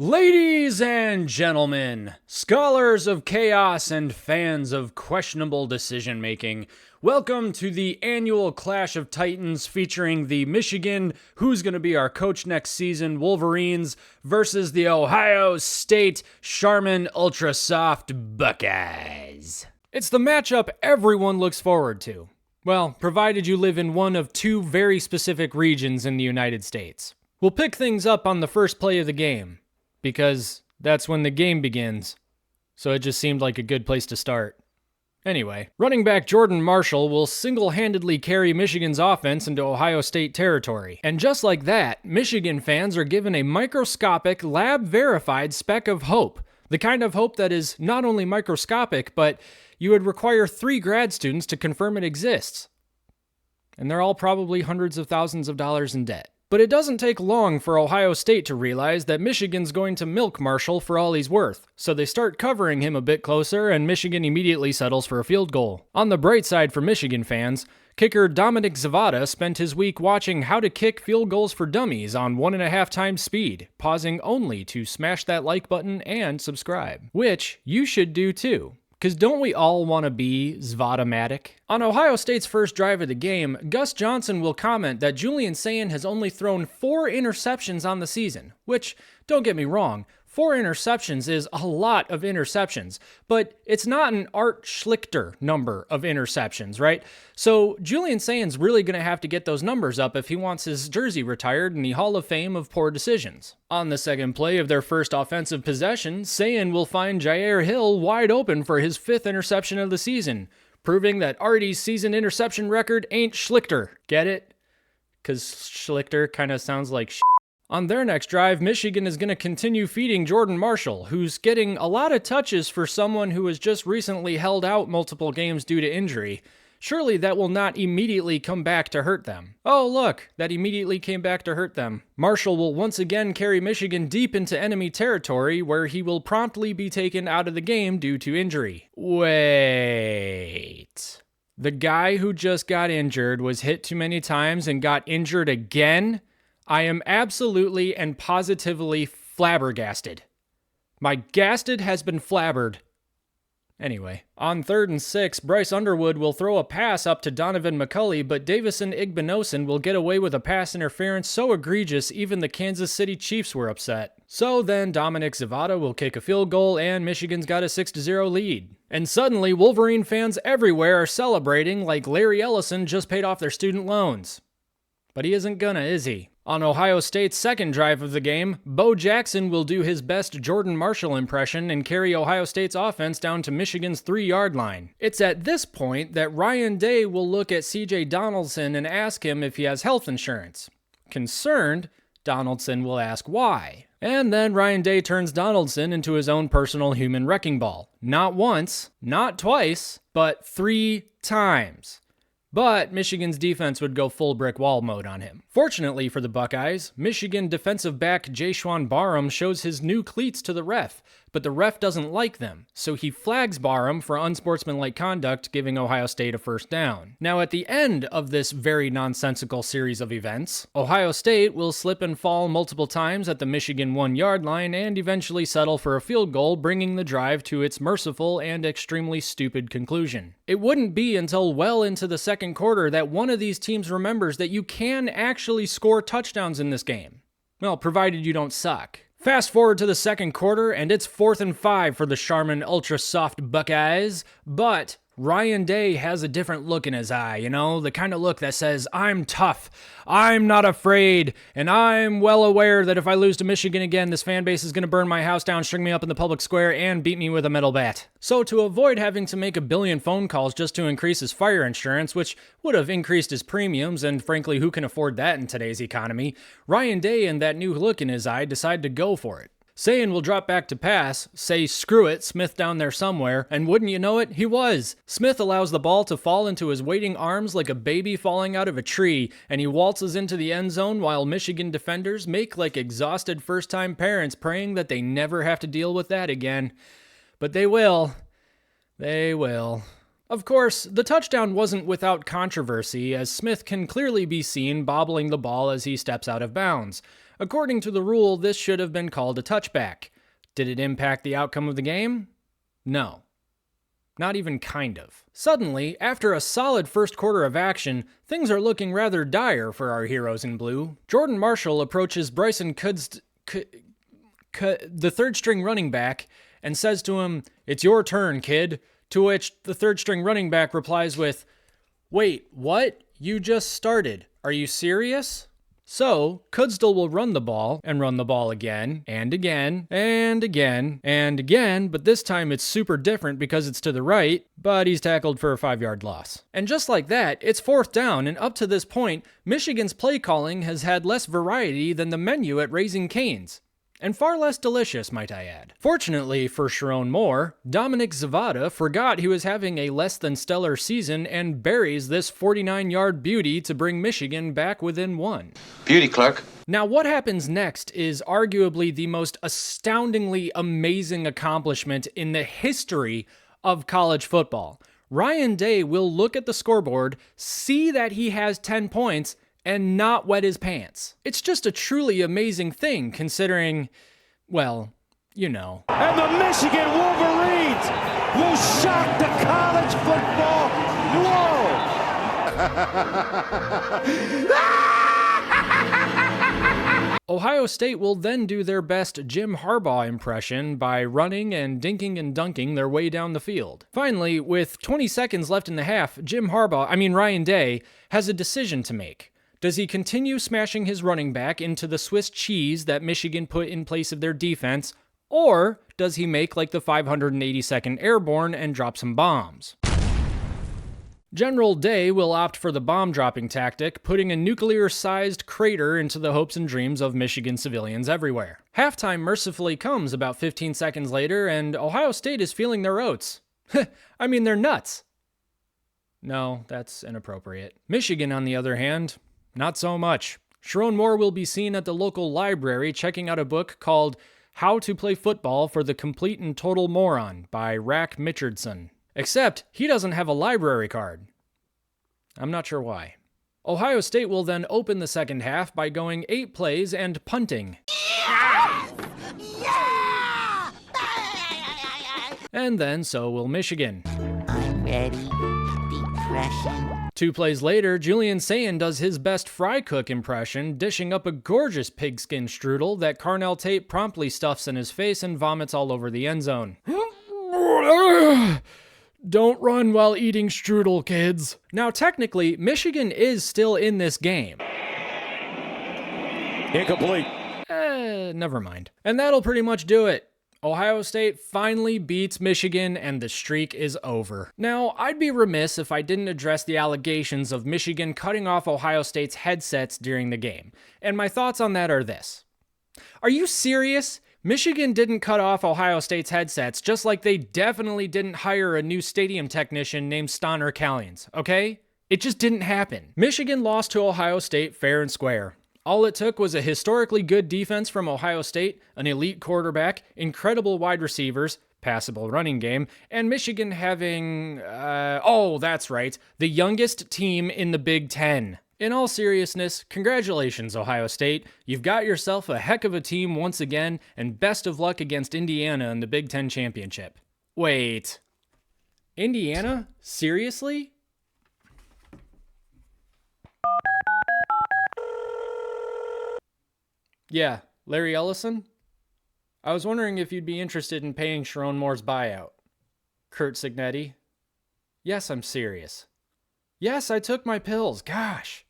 Ladies and gentlemen, scholars of chaos and fans of questionable decision making, welcome to the annual Clash of Titans featuring the Michigan, who's going to be our coach next season, Wolverines, versus the Ohio State Charmin Ultra Soft Buckeyes. It's the matchup everyone looks forward to. Well, provided you live in one of two very specific regions in the United States. We'll pick things up on the first play of the game, because that's when the game begins, so it just seemed like a good place to start. Anyway, running back Jordan Marshall will single-handedly carry Michigan's offense into Ohio State territory. And just like that, Michigan fans are given a microscopic, lab-verified speck of hope. The kind of hope that is not only microscopic, but you would require 3 grad students to confirm it exists. And they're all probably hundreds of thousands of dollars in debt. But it doesn't take long for Ohio State to realize that Michigan's going to milk Marshall for all he's worth, so they start covering him a bit closer, and Michigan immediately settles for a field goal. On the bright side for Michigan fans, kicker Dominic Zavada spent his week watching how to kick field goals for dummies on 1.5 times speed, pausing only to smash that like button and subscribe. Which you should do too. Because don't we all want to be Zvada-matic? On Ohio State's first drive of the game, Gus Johnson will comment that Julian Sayin has only thrown 4 interceptions on the season, which, don't get me wrong, 4 interceptions is a lot of interceptions, but it's not an Art Schlichter number of interceptions, right? So Julian Sayin's really going to have to get those numbers up if he wants his jersey retired in the Hall of Fame of poor decisions. On the second play of their first offensive possession, Sayin will find Jair Hill wide open for his 5th interception of the season, proving that Artie's season interception record ain't Schlichter. Get it? Because Schlichter kind of sounds like shit. On their next drive, Michigan is going to continue feeding Jordan Marshall, who's getting a lot of touches for someone who has just recently held out multiple games due to injury. Surely that will not immediately come back to hurt them. Oh look, that immediately came back to hurt them. Marshall will once again carry Michigan deep into enemy territory, where he will promptly be taken out of the game due to injury. Wait. The guy who just got injured was hit too many times and got injured again? I am absolutely and positively flabbergasted. My gasted has been flabbered. Anyway, on 3rd and 6, Bryce Underwood will throw a pass up to Donovan McCulley, but Davison Igbinosun will get away with a pass interference so egregious even the Kansas City Chiefs were upset. So then Dominic Zavada will kick a field goal and Michigan's got a 6-0 lead. And suddenly Wolverine fans everywhere are celebrating like Larry Ellison just paid off their student loans. But he isn't gonna, is he? On Ohio State's second drive of the game, Bo Jackson will do his best Jordan Marshall impression and carry Ohio State's offense down to Michigan's 3-yard line. It's at this point that Ryan Day will look at C.J. Donaldson and ask him if he has health insurance. Concerned, Donaldson will ask why. And then Ryan Day turns Donaldson into his own personal human wrecking ball. Not once, not twice, but 3 times. But Michigan's defense would go full brick wall mode on him. Fortunately for the Buckeyes, Michigan defensive back Jayshawn Barham shows his new cleats to the ref, but the ref doesn't like them, so he flags Barham for unsportsmanlike conduct, giving Ohio State a first down. Now at the end of this very nonsensical series of events, Ohio State will slip and fall multiple times at the Michigan 1-yard line and eventually settle for a field goal, bringing the drive to its merciful and extremely stupid conclusion. It wouldn't be until well into the second quarter that one of these teams remembers that you can actually score touchdowns in this game. Well, provided you don't suck. Fast forward to the second quarter, and it's 4th and 5 for the Charmin Ultra Soft Buckeyes, but Ryan Day has a different look in his eye, the kind of look that says, I'm tough, I'm not afraid, and I'm well aware that if I lose to Michigan again, this fan base is going to burn my house down, string me up in the public square, and beat me with a metal bat. So to avoid having to make a billion phone calls just to increase his fire insurance, which would have increased his premiums, and frankly, who can afford that in today's economy, Ryan Day and that new look in his eye decide to go for it. Sayin will drop back to pass, say screw it, Smith down there somewhere, and wouldn't you know it, he was. Smith allows the ball to fall into his waiting arms like a baby falling out of a tree, and he waltzes into the end zone while Michigan defenders make like exhausted first-time parents praying that they never have to deal with that again. But they will. They will. Of course, the touchdown wasn't without controversy, as Smith can clearly be seen bobbling the ball as he steps out of bounds. According to the rule, this should have been called a touchback. Did it impact the outcome of the game? No. Not even kind of. Suddenly, after a solid first quarter of action, things are looking rather dire for our heroes in blue. Jordan Marshall approaches Bryson the third-string running back, and says to him, "It's your turn, kid." To which the third-string running back replies with, "Wait, what? You just started. Are you serious?" So, Kudsdal will run the ball, and run the ball again, and again, and again, and again, but this time it's super different because it's to the right, but he's tackled for a 5-yard loss. And just like that, it's 4th down, and up to this point, Michigan's play calling has had less variety than the menu at Raising Cane's. And far less delicious, might I add. Fortunately for Sharon Moore, Dominic Zavada forgot he was having a less than stellar season and buries this 49-yard beauty to bring Michigan back within 1. Beauty, Clark. Now, what happens next is arguably the most astoundingly amazing accomplishment in the history of college football. Ryan Day will look at the scoreboard, see that he has 10 points, and not wet his pants. It's just a truly amazing thing considering, well, you know. And the Michigan Wolverines will shock the college football world. Ohio State will then do their best Jim Harbaugh impression by running and dinking and dunking their way down the field. Finally, with 20 seconds left in the half, Ryan Day has a decision to make. Does he continue smashing his running back into the Swiss cheese that Michigan put in place of their defense, or does he make like the 582nd Airborne and drop some bombs? General Day will opt for the bomb-dropping tactic, putting a nuclear-sized crater into the hopes and dreams of Michigan civilians everywhere. Halftime mercifully comes about 15 seconds later, and Ohio State is feeling their oats. They're nuts. No, that's inappropriate. Michigan, on the other hand, not so much. Sharon Moore will be seen at the local library checking out a book called How to Play Football for the Complete and Total Moron by Rack Mitchardson. Except he doesn't have a library card. I'm not sure why. Ohio State will then open the second half by going 8 plays and punting. Yes! Yeah! And then so will Michigan. I'm ready. Depression. 2 plays later, Julian Sayin does his best fry cook impression, dishing up a gorgeous pigskin strudel that Carnell Tate promptly stuffs in his face and vomits all over the end zone. Don't run while eating strudel, kids. Now, technically, Michigan is still in this game. Incomplete. Never mind. And that'll pretty much do it. Ohio State finally beats Michigan, and the streak is over. Now, I'd be remiss if I didn't address the allegations of Michigan cutting off Ohio State's headsets during the game. And my thoughts on that are this. Are you serious? Michigan didn't cut off Ohio State's headsets, just like they definitely didn't hire a new stadium technician named Stoner Callions, okay? It just didn't happen. Michigan lost to Ohio State fair and square. All it took was a historically good defense from Ohio State, an elite quarterback, incredible wide receivers, passable running game, and Michigan having, that's right, the youngest team in the Big Ten. In all seriousness, congratulations, Ohio State. You've got yourself a heck of a team once again, and best of luck against Indiana in the Big Ten Championship. Wait. Indiana? Seriously? Yeah, Larry Ellison? I was wondering if you'd be interested in paying Sharon Moore's buyout. Kurt Signetti? Yes, I'm serious. Yes, I took my pills. Gosh.